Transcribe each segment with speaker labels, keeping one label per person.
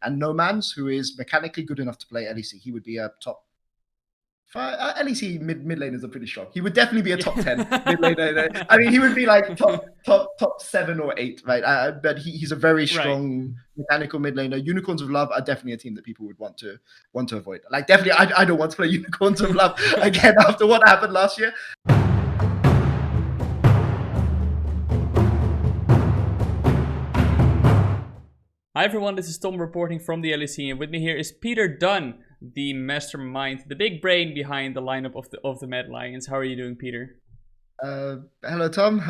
Speaker 1: and No Man's, who is mechanically good enough to play LEC. He would be a top 5. LEC mid laners are pretty strong. He would definitely be a top 10 mid laner. I mean, he would be like top 7 or 8, right? But he's a very strong mechanical mid laner. Unicorns of Love are definitely a team that people would want to avoid. Like, definitely, I don't want to play Unicorns of Love again after what happened last year.
Speaker 2: Hi everyone, this is Tom reporting from the LEC, and with me here is Peter Dunn, the mastermind, the big brain behind the lineup of the Mad Lions. How are you doing, Peter?
Speaker 1: Hello, Tom.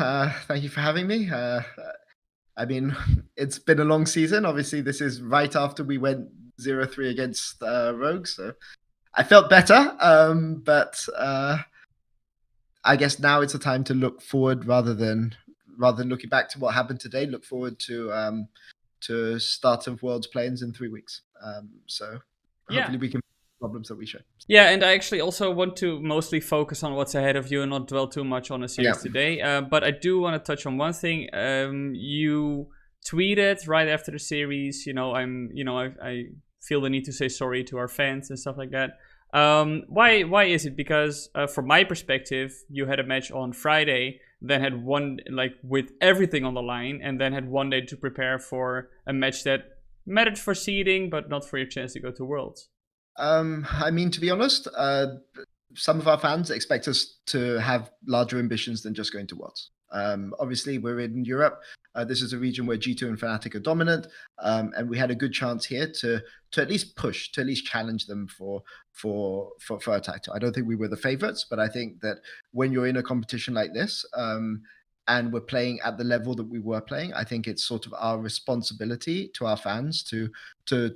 Speaker 1: Thank you for having me. I mean, it's been a long season. Obviously, this is right after we went 0-3 against Rogue, so I felt better. But I guess now it's a time to look forward rather than looking back to what happened today. Look forward to start of Worlds play-ins in 3 weeks. So hopefully we can problems that we show.
Speaker 2: Yeah, and I actually also want to mostly focus on what's ahead of you and not dwell too much on the series today. But I do want to touch on one thing. You tweeted right after the series, I feel the need to say sorry to our fans and stuff like that. Why is it? Because from my perspective, you had a match on Friday, then had one with everything on the line, and then had one day to prepare for a match that mattered for seeding, but not for your chance to go to Worlds.
Speaker 1: I mean, to be honest, some of our fans expect us to have larger ambitions than just going to Worlds. Obviously, we're in Europe. This is a region where G2 and Fnatic are dominant, and we had a good chance here to at least push, to at least challenge them for a title. I don't think we were the favorites, but I think that when you're in a competition like this, and we're playing at the level that we were playing, I think it's sort of our responsibility to our fans to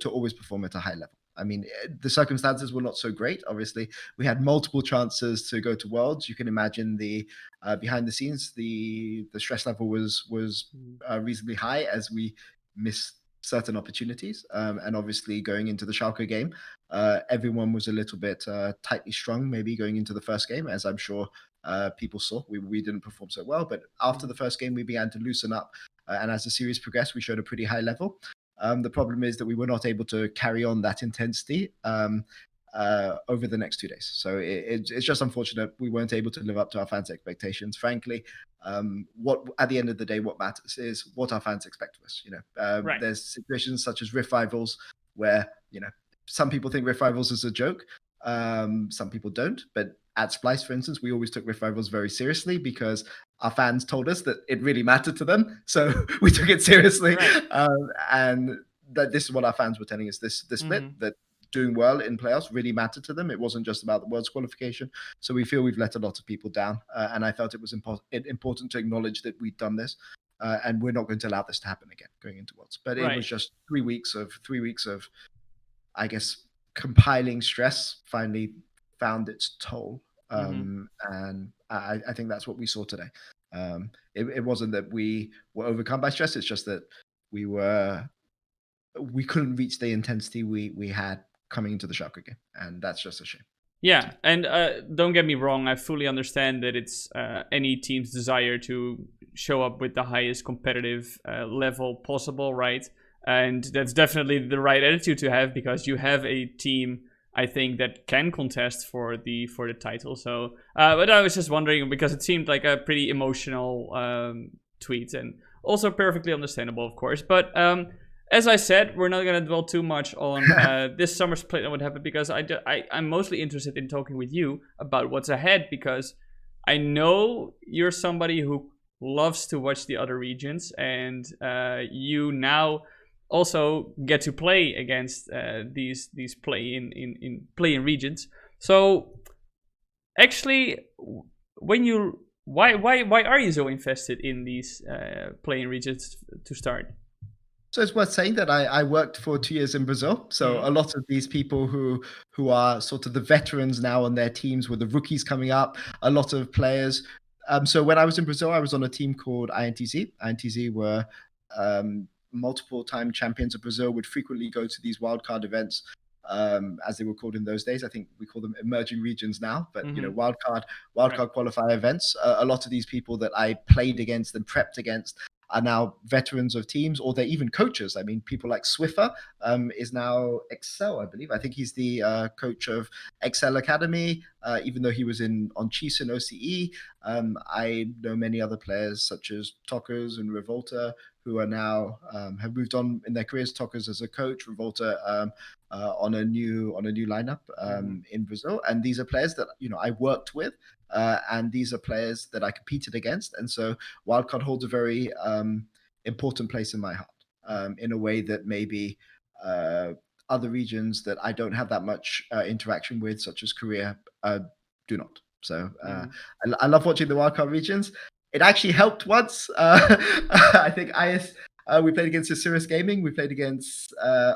Speaker 1: always perform at a high level. I mean, the circumstances were not so great. Obviously, we had multiple chances to go to Worlds. You can imagine the behind the scenes, the stress level was reasonably high as we missed certain opportunities. And obviously, going into the Schalke game, everyone was a little bit tightly strung, maybe going into the first game, as I'm sure people saw. We didn't perform so well, but after the first game, we began to loosen up. And as the series progressed, we showed a pretty high level. The problem is that we were not able to carry on that intensity over the next 2 days. So it's just unfortunate we weren't able to live up to our fans' expectations. Frankly, what at the end of the day, what matters is what our fans expect of us. There's situations such as Rift Rivals where some people think Rift Rivals is a joke. Some people don't, but at Splice, for instance, we always took Rift Rivals very seriously because our fans told us that it really mattered to them. So we took it seriously. And that this is what our fans were telling us, this split, that doing well in playoffs really mattered to them. It wasn't just about the World's qualification. So we feel we've let a lot of people down. And I felt it was important to acknowledge that we'd done this. And we're not going to allow this to happen again going into Worlds. But it was just 3 weeks of, I guess, compiling stress finally found its toll. And I think that's what we saw today. It wasn't that we were overcome by stress. It's just that we couldn't reach the intensity we had coming into the Schalke game. And that's just a shame.
Speaker 2: Yeah, and don't get me wrong, I fully understand that it's any team's desire to show up with the highest competitive level possible, right? And that's definitely the right attitude to have because you have a team, I think, that can contest for the title. So, but I was just wondering because it seemed like a pretty emotional tweet and also perfectly understandable, of course. But as I said, we're not going to dwell too much on this summer split and what happened because I'm mostly interested in talking with you about what's ahead because I know you're somebody who loves to watch the other regions and you now also get to play against these play in regions. So actually, why are you so invested in these play in regions to start?
Speaker 1: So it's worth saying that I worked for 2 years in Brazil. So a lot of these people who are sort of the veterans now on their teams were the rookies coming up, a lot of players. So when I was in Brazil, I was on a team called INTZ. INTZ were multiple time champions of Brazil, would frequently go to these wildcard events, as they were called in those days. I think we call them emerging regions now, but wildcard qualifier events. A lot of these people that I played against and prepped against, are now veterans of teams, or they're even coaches. I mean, people like Swiffer is now Excel, I believe. I think he's the coach of Excel Academy, even though he was on Chiefs and OCE. I know many other players such as Tokers and Revolta, who are now have moved on in their careers. Tokers as a coach, Revolta on a new lineup in Brazil, and these are players that I worked with, and these are players that I competed against, and so Wildcard holds a very important place in my heart, in a way that maybe other regions that I don't have that much interaction with, such as Korea, do not. So I love watching the wildcard regions. It actually helped once. I think we played against Osiris Gaming. We played against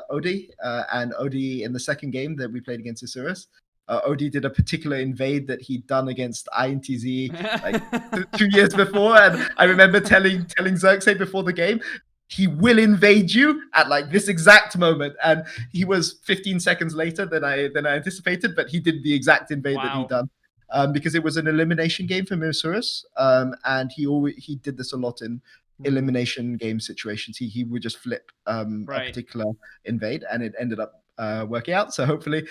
Speaker 1: Odi, and Odi in the second game that we played against Osiris. Odi did a particular invade that he'd done against INTZ like 2 years before, and I remember telling Xerxes before the game, he will invade you at like this exact moment, and he was 15 seconds later than I anticipated, but he did the exact invade that he'd done. Because it was an elimination game for Osiris, and he did this a lot in elimination game situations. He would just flip a particular invade, and it ended up working out. So hopefully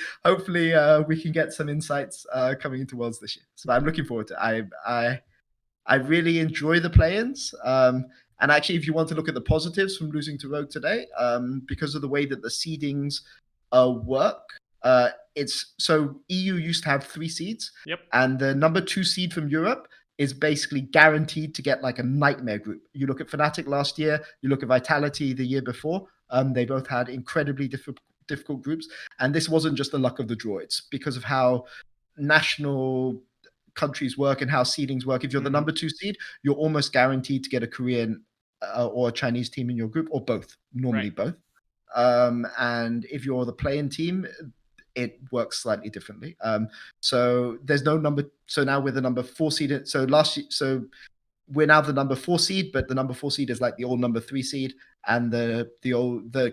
Speaker 1: we can get some insights coming into Worlds this year. So I'm looking forward to it. I really enjoy the play-ins. And actually, if you want to look at the positives from losing to Rogue today, because of the way that the seedings work, it's so EU used to have 3 seeds, and the number 2 seed from Europe is basically guaranteed to get like a nightmare group. You look at Fnatic last year, you look at Vitality the year before, they both had incredibly difficult groups, and this wasn't just the luck of the draw. It's because of how national countries work and how seedings work. If you're the number 2 seed, you're almost guaranteed to get a Korean or a Chinese team in your group, or both, normally both. And if you're the play-in team, it works slightly differently. So there's no number. So now we're the number 4 seed. So we're now the number 4 seed, but the number 4 seed is like the old number 3 seed, and the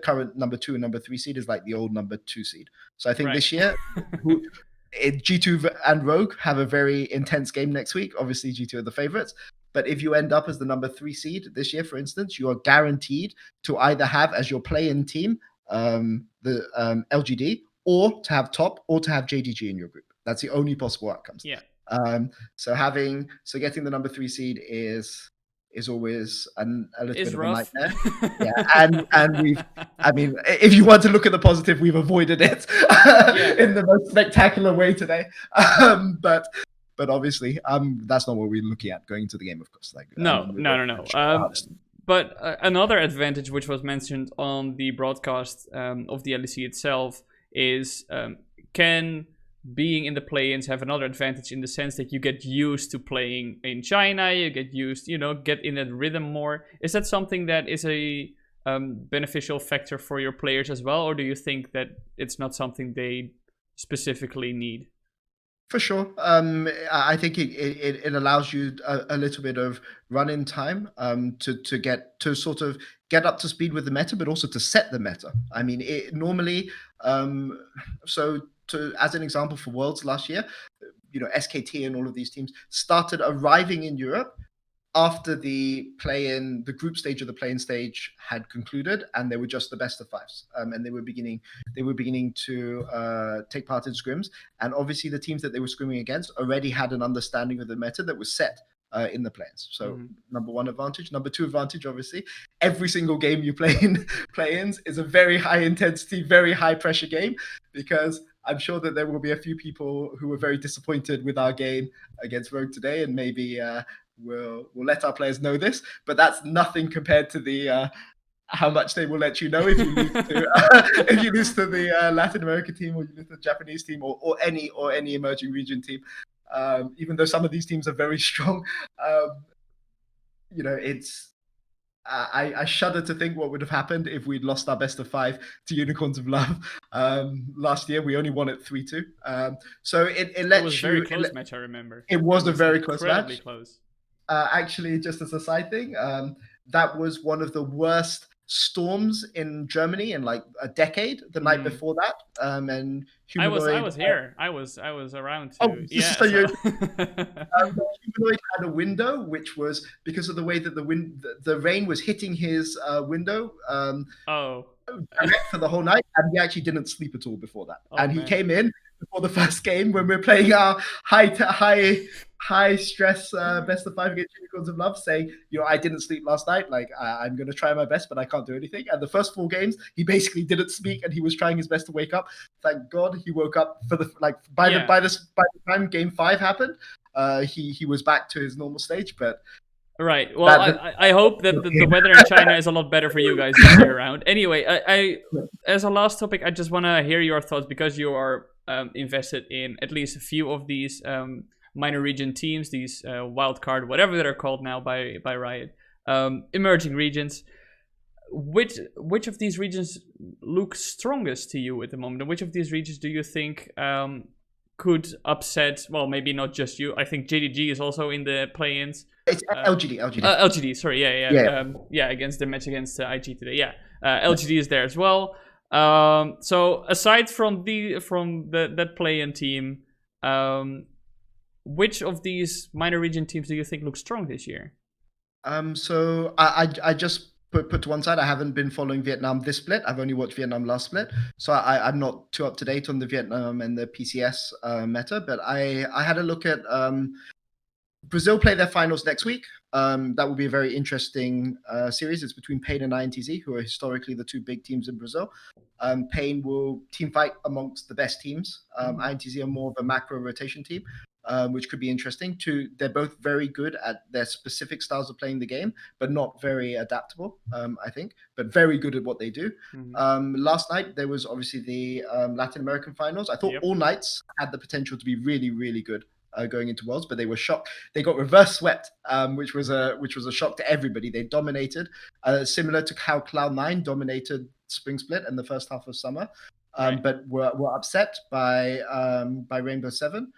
Speaker 1: current number 2 and number 3 seed is like the old number 2 seed. So I think this year, G2 and Rogue have a very intense game next week. Obviously, G2 are the favorites. But if you end up as the number 3 seed this year, for instance, you are guaranteed to either have as your play-in team the LGD, or to have top, or to have JDG in your group. That's the only possible outcomes. So getting the number 3 seed is always a little bit of a nightmare. And if you want to look at the positive, we've avoided it in the most spectacular way today. But obviously, that's not what we're looking at going into the game, of course.
Speaker 2: No. But another advantage which was mentioned on the broadcast of the LEC itself is can being in the play-ins have another advantage in the sense that you get used to playing in China, you get used, get in that rhythm more. Is that something that is a beneficial factor for your players as well, or do you think that it's not something they specifically need?
Speaker 1: For sure. I think it allows you a little bit of run-in time to sort of get up to speed with the meta, but also to set the meta. I mean, normally, as an example for Worlds last year, SKT and all of these teams started arriving in Europe after the group stage of the play-in stage had concluded, and they were just the best of 5s, and they were beginning to take part in scrims. And obviously, the teams that they were scrimming against already had an understanding of the meta that was set in the play-ins. So number 1 advantage. Number 2 advantage, obviously, every single game you play in play-ins is a very high intensity, very high pressure game, because I'm sure that there will be a few people who were very disappointed with our game against Rogue today, and maybe we'll let our players know this, but that's nothing compared to the how much they will let you know if you lose to if you lose to the Latin America team, or you lose to the Japanese team, or any emerging region team. Even though some of these teams are very strong, it's. I shudder to think what would have happened if we'd lost our best of 5 to Unicorns of Love last year. We only won it 3-2. So it lets you. It was
Speaker 2: a very close match, I remember.
Speaker 1: It was a very close match.
Speaker 2: Incredibly close.
Speaker 1: Actually, just as a side thing, that was one of the worst. storms in Germany in like a decade. The night before that, and humanoid.
Speaker 2: I was here. I was around
Speaker 1: Oh,
Speaker 2: too.
Speaker 1: this is
Speaker 2: Yeah.
Speaker 1: so
Speaker 2: So.
Speaker 1: the humanoid had a window, which was because of the way that the rain was hitting his window.
Speaker 2: Oh.
Speaker 1: Direct for the whole night, and he actually didn't sleep at all before that.
Speaker 2: Oh,
Speaker 1: and he
Speaker 2: man.
Speaker 1: came in before the first game when we were playing our high stress best of 5 against Unicorns of Love, saying, I didn't sleep last night. Like I'm going to try my best, but I can't do anything. And the first 4 games, he basically didn't speak, and he was trying his best to wake up. Thank God he woke up for the by the time game 5 happened, he was back to his normal stage, but.
Speaker 2: Right. Well, I hope that the weather in China is a lot better for you guys this year around. Anyway, I as a last topic, I just want to hear your thoughts because you are invested in at least a few of these minor region teams, these wildcard, whatever they're called now by Riot, emerging regions. Which of these regions look strongest to you at the moment? And which of these regions do you think could upset? Well, maybe not just you. I think JDG is also in the play-ins.
Speaker 1: It's LGD.
Speaker 2: LGD, sorry, yeah. Against the match against IG today, yeah. LGD is there as well. So aside from that play-in team, which of these minor region teams do you think look strong this year?
Speaker 1: So I just put to one side. I haven't been following Vietnam this split. I've only watched Vietnam last split, so I'm not too up to date on the Vietnam and the PCS meta. But I had a look at. Brazil play their finals next week. That will be a very interesting series. It's between Pain and INTZ, who are historically the 2 big teams in Brazil. Pain will team fight amongst the best teams. INTZ are more of a macro rotation team, which could be interesting. They're both very good at their specific styles of playing the game, but not very adaptable, I think, but very good at what they do. Last night, there was obviously the Latin American finals. I thought all nights had the potential to be really, really good. Going into Worlds, but they were shocked. They got reverse swept, which was a shock to everybody. They dominated, similar to how Cloud9 dominated Spring Split in the first half of summer, but were upset by Rainbow Seven.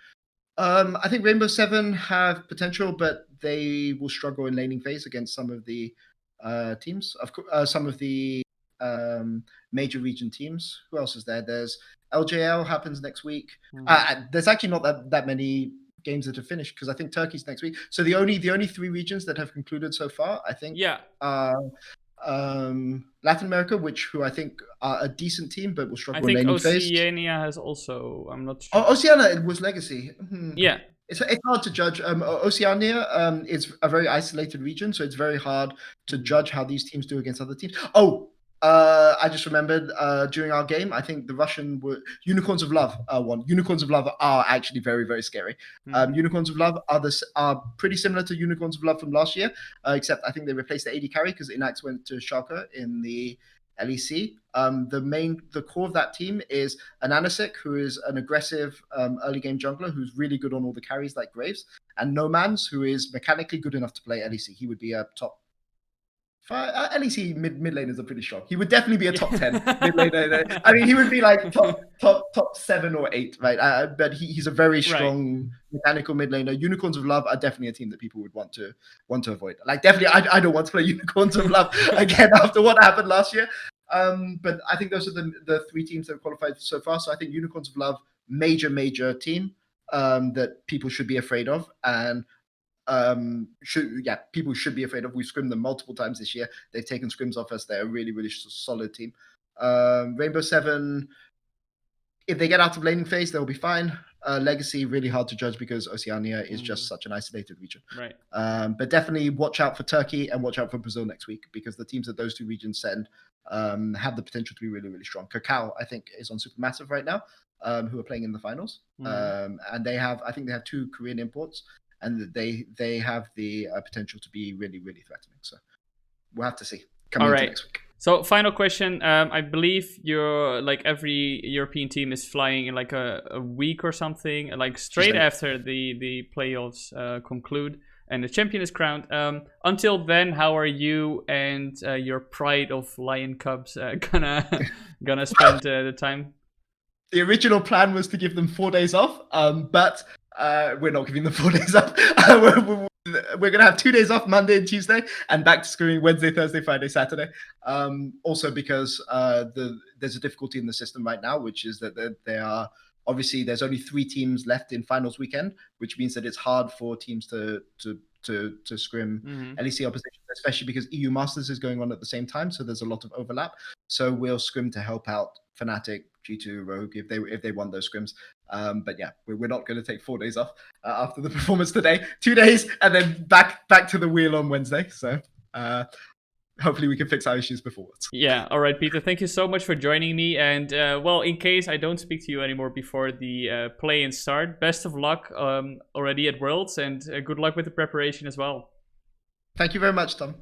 Speaker 1: I think Rainbow Seven have potential, but they will struggle in laning phase against some of the teams. Of course, some of the major region teams. Who else is there? There's LJL happens next week. There's actually not that many games that have finished because I think Turkey's next week. So the only 3 regions that have concluded so far, I think, Latin America, who I think are a decent team, but will struggle in laning phase.
Speaker 2: Oceania has also. I'm not sure.
Speaker 1: Oh, Oceania, it was Legacy.
Speaker 2: Yeah.
Speaker 1: It's hard to judge. Oceania is a very isolated region, so it's very hard to judge how these teams do against other teams. Oh, I just remembered during our game, I think the Russian Unicorns of Love won. Unicorns of Love are actually very, very scary. Unicorns of Love are pretty similar to Unicorns of Love from last year, except I think they replaced the AD carry because Inax went to Schalke in the LEC. The core of that team is Ananasik, who is an aggressive early game jungler who's really good on all the carries like Graves, and Nomans, who is mechanically good enough to play LEC. He would be a top 5. LEC mid lane is a pretty strong. He would definitely be a top 10 mid laner. I mean, he would be like top 7 or 8, right? But he's a very strong mechanical mid laner. Unicorns of Love are definitely a team that people would want to avoid. Like definitely, I don't want to play Unicorns of Love again after what happened last year. But I think those are the 3 teams that have qualified so far. So I think Unicorns of Love, major team that people should be afraid of, and people should be afraid of. We've scrimmed them multiple times this year. They've taken scrims off us. They're a really, really solid team. Rainbow Seven, if they get out of laning phase, they'll be fine. Legacy, really hard to judge because Oceania is just such an isolated region.
Speaker 2: Right.
Speaker 1: But definitely watch out for Turkey and watch out for Brazil next week because the teams that those 2 regions send have the potential to be really, really strong. Cacao, I think, is on Supermassive right now, who are playing in the finals. And I think they have 2 Korean imports. And they have the potential to be really, really threatening. So we'll have to see coming into next week.
Speaker 2: So final question. I believe every European team is flying in like a week or something, like straight after the playoffs conclude and the champion is crowned. Until then, how are you and your pride of Lion Cubs gonna spend the time?
Speaker 1: The original plan was to give them 4 days off, but we're not giving them 4 days off. we're gonna have 2 days off, Monday and Tuesday, and back to screwing Wednesday, Thursday, Friday, Saturday. Also because there's a difficulty in the system right now, which is that there are obviously there's only 3 teams left in finals weekend, which means that it's hard for teams to scrim LEC opposition, especially because EU Masters is going on at the same time, so there's a lot of overlap. So we'll scrim to help out Fnatic, G2, Rogue if they want those scrims. But yeah, we're not going to take 4 days off after the performance today. 2 days and then back to the wheel on Wednesday. So hopefully we can fix our issues beforwards.
Speaker 2: Yeah, all right, Peter, thank you so much for joining me. And well, in case I don't speak to you anymore before the play-in start, best of luck already at Worlds, and good luck with the preparation as well.
Speaker 1: Thank you very much, Tom.